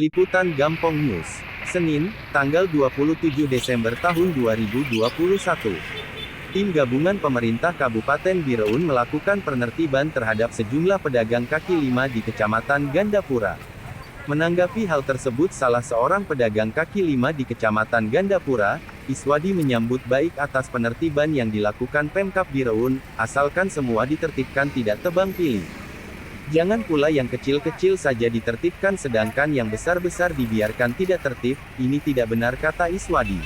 Liputan Gampong News, Senin, tanggal 27 Desember tahun 2021. Tim gabungan pemerintah Kabupaten Biraun melakukan penertiban terhadap sejumlah pedagang kaki lima di Kecamatan Gandapura. Menanggapi hal tersebut, salah seorang pedagang kaki lima di Kecamatan Gandapura, Iswadi, menyambut baik atas penertiban yang dilakukan Pemkab Biraun, asalkan semua ditertibkan tidak tebang pilih. Jangan pula yang kecil-kecil saja ditertibkan sedangkan yang besar-besar dibiarkan tidak tertib, ini tidak benar, kata Iswadi.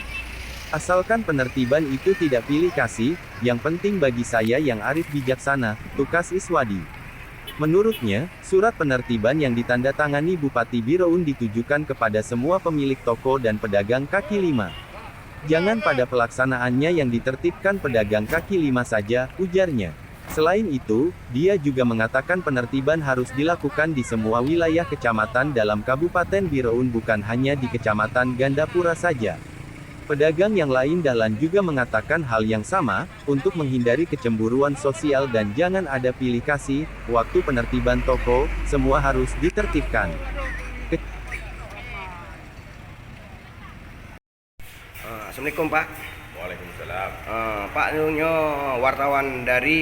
Asalkan penertiban itu tidak pilih kasih, yang penting bagi saya yang arif bijaksana, tukas Iswadi. Menurutnya, surat penertiban yang ditandatangani Bupati Biraun ditujukan kepada semua pemilik toko dan pedagang kaki lima. Jangan pada pelaksanaannya yang ditertibkan pedagang kaki lima saja, ujarnya. Selain itu, dia juga mengatakan penertiban harus dilakukan di semua wilayah kecamatan dalam Kabupaten Biraun, bukan hanya di Kecamatan Gandapura saja. Pedagang yang lain dahlan juga mengatakan hal yang sama, untuk menghindari kecemburuan sosial dan jangan ada pilih kasih, waktu penertiban toko, semua harus ditertibkan. Assalamualaikum Pak. Waalaikumsalam. Pak Nunyo, wartawan dari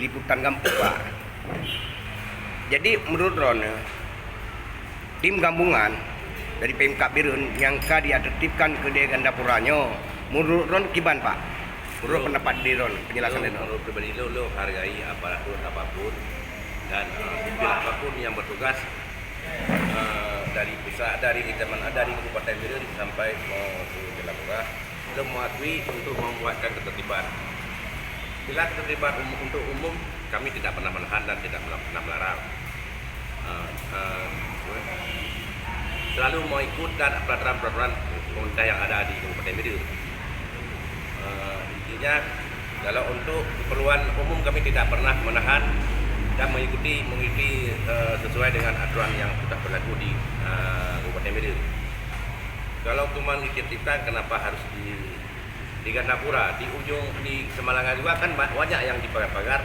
Liputan Gampong Pak. Jadi menurut Ron, tim gabungan dari Pemkab Biraun yang ditertibkan ke Gandapuranya, menurut Ron kiban Pak? Menurut pendapat di Ron, penjelasan itu. Menurut pribadi lu hargai aparatur apapun dan sipil apapun yang bertugas dari pusat, dari Kabupaten Biraun sampai ke Gandapura, lo mengakui untuk membuatkan ketertiban. Bila ketertiban untuk umum, kami tidak pernah menahan dan tidak pernah melarang. Selalu mau ikut dan peraturan-peraturan pemerintah yang ada di Kabupaten Biraun. Intinya, kalau untuk keperluan umum kami tidak pernah menahan dan mengikuti sesuai dengan aturan yang sudah berlaku di Kabupaten Biraun. Kalau cuma ditertibkan, kenapa harus di Gandapura? Di ujung di Semalangan juga kan banyak yang dipagar-pagar,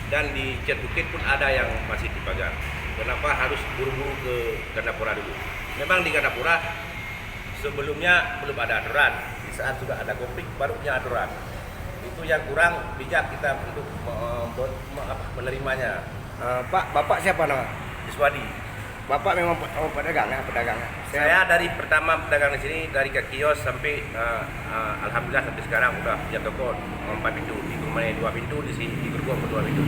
dan di Cet Bukit pun ada yang masih dipagar. Kenapa harus buru-buru ke Gandapura dulu? Memang di Gandapura sebelumnya belum ada aturan. Di saat sudah ada konflik baru punya aturan. Itu yang kurang bijak kita untuk menerimanya. Pak, Bapak siapa nama? Iswadi. Bapak memang pedagang ya, pedagang. Saya dari pertama pedagang di sini, dari ke kios sampai alhamdulillah sampai sekarang udah punya toko 4 pintu, di rumah 2 pintu, di sini di Gergong 2 pintu.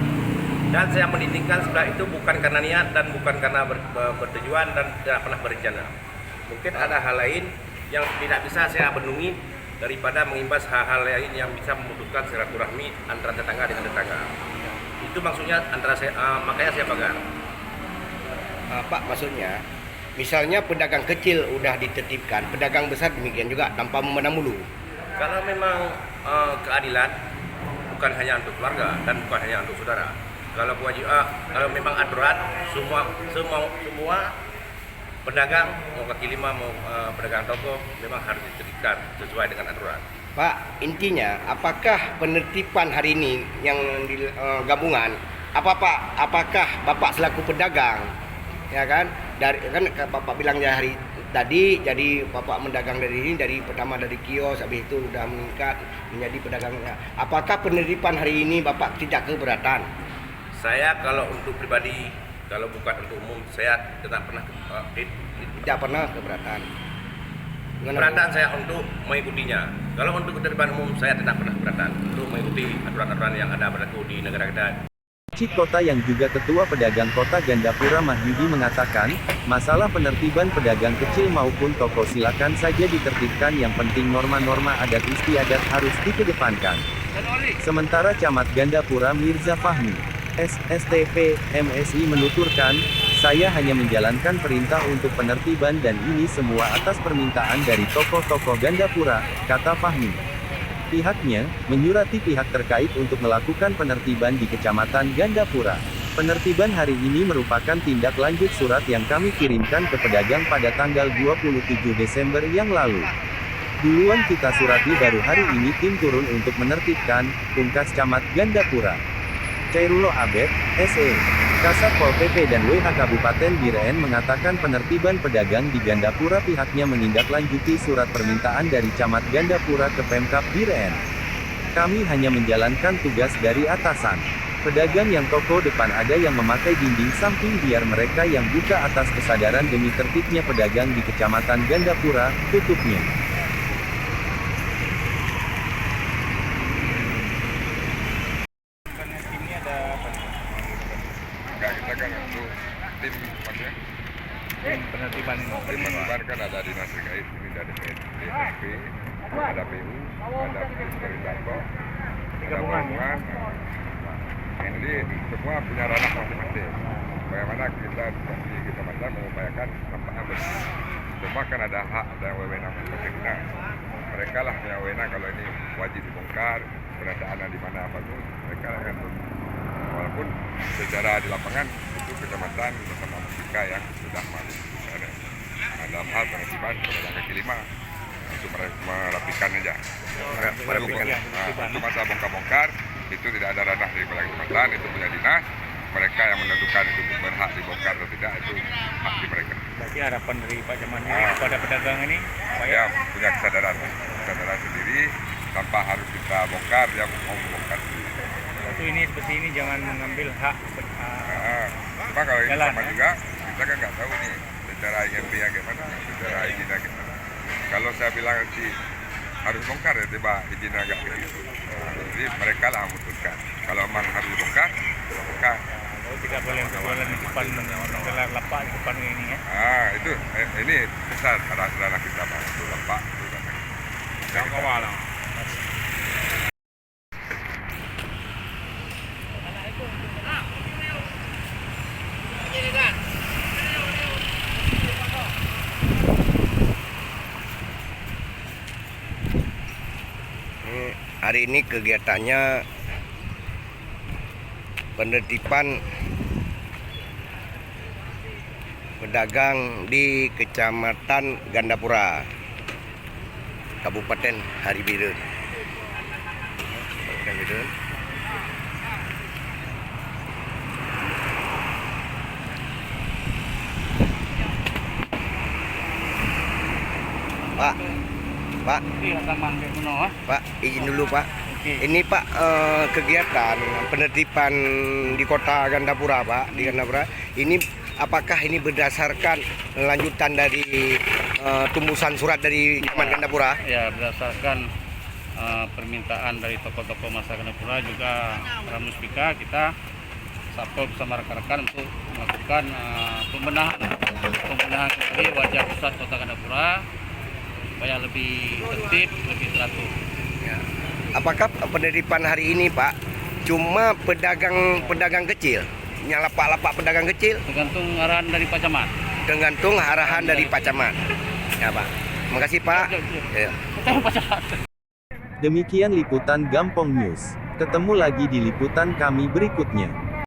Dan saya meninggalkan setelah itu bukan karena niat dan bukan karena bertujuan dan tidak pernah berencana. Mungkin ada hal lain yang tidak bisa saya bendungi daripada mengimbas hal-hal lain yang bisa memutuskan silaturahmi antara tetangga dengan tetangga. Itu maksudnya antara saya, makanya saya pagar. Pak, maksudnya, misalnya pedagang kecil udah ditertibkan, pedagang besar demikian juga tanpa memandang bulu. Kalau memang keadilan bukan hanya untuk keluarga dan bukan hanya untuk saudara. Kalau kalau memang aturan, semua pedagang mau kaki lima mau pedagang toko memang harus ditertibkan sesuai dengan aturan. Pak, intinya apakah penertiban hari ini yang di gabungan, apakah Bapak selaku pedagang, ya kan, dari kan Bapak bilang ya hari tadi, jadi Bapak mendagang dari ini, dari pertama dari kios, habis itu udah meningkat menjadi pedagangnya. Apakah penertiban hari ini Bapak tidak keberatan? Saya kalau untuk pribadi, kalau bukan untuk umum, saya tidak pernah Tidak pernah keberatan. keberatan saya untuk mengikutinya. Kalau untuk ketertiban umum, saya tidak pernah keberatan untuk mengikuti aturan-aturan yang ada berlaku di negara kita. Cik Kota yang juga Ketua Pedagang Kota Gandapura Mahyudi mengatakan, masalah penertiban pedagang kecil maupun toko silakan saja ditertibkan, yang penting norma-norma adat istiadat harus dikedepankan. Sementara Camat Gandapura Mirza Fahmi, SSTP, MSI menuturkan, saya hanya menjalankan perintah untuk penertiban dan ini semua atas permintaan dari tokoh-tokoh Gandapura, kata Fahmi. Pihaknya menyurati pihak terkait untuk melakukan penertiban di Kecamatan Gandapura. Penertiban hari ini merupakan tindak lanjut surat yang kami kirimkan ke pedagang pada tanggal 27 Desember yang lalu. Duluan kita surati, baru hari ini tim turun untuk menertibkan, pungkas Camat Gandapura. Cairullah Abed, SE. Kasat Pol PP dan WH Kabupaten Biren mengatakan penertiban pedagang di Gandapura pihaknya menindaklanjuti surat permintaan dari Camat Gandapura ke Pemkab Biren. Kami hanya menjalankan tugas dari atasan. Pedagang yang toko depan ada yang memakai dinding samping biar mereka yang buka atas kesadaran demi tertibnya pedagang di Kecamatan Gandapura, tutupnya. Enggak, kita kan untuk tim maksudnya penertiban ini. tim penertiban kan ada dinas terkait, ini ada DSP, ada PU, ada pemerintah kok, ada gabungan. Ini semua punya ranah masing-masing. Bagaimana kita di kecamatan mengupayakan sampahnya bersih. Semua kan ada hak dan wewenang masing-masing. Nah, mereka lah punya wewenang kalau ini wajib dibongkar, keberadaannya di mana apa tuh mereka akan. Walaupun secara di lapangan itu kecamatan bersama Musika yang sudah masuk di sana. Nah, dalam hal penertiban pedagang kaki lima untuk merapikan aja. Merapikan. Nah, untuk masa bongkar-bongkar itu tidak ada ranah dari kepala kecamatan, itu punya dinas. Mereka yang menentukan itu berhak dibongkar atau tidak, itu hak di mereka. Berarti harapan dari Pak Camat kepada pedagang ini, Pak Ya punya kesadaran sendiri, tanpa harus kita bongkar, dia mau membongkar sendiri. Waktu ini seperti ini jangan mengambil hak. Cuma kalau ini Jalan, sama juga, kita kan nggak tahu nih secara IMB gimana, secara izinnya gimana. Kalau saya bilang nanti harus bongkar ya tiba izin agak ke situ. Jadi mereka lah memutuskan. Kalau memang harus bongkar, bongkar. Oh, tidak boleh jualan di depan, menggelar lapak di depan ini ya. Itu ini besar ranah kita Pak, itu lapak, itu ranah kita. Yang awal. Hari ini kegiatannya penertiban pedagang di Kecamatan Gandapura, Kabupaten Biren. Kabupaten Biren. Pak, izin dulu Pak. Ini Pak, kegiatan penertiban di kota Gandapura Pak, di Gandapura. Ini apakah ini berdasarkan lanjutan dari tumbusan surat dari Camat Gandapura? Ya, berdasarkan permintaan dari tokoh-tokoh masyarakat Gandapura juga Musika, kita Satpol bersama rekan-rekan untuk melakukan pembenahan kembali wajah pusat kota Gandapura supaya lebih tertib, lebih teratur. Ya. Apakah penertiban hari ini Pak cuma pedagang kecil, yang lapak-lapak pedagang kecil? Tergantung arahan dari Pak Camat. Tergantung arahan dari Pak Camat. Ya Pak. Makasih Pak. Ya. Demikian liputan Gampong News. Ketemu lagi di liputan kami berikutnya.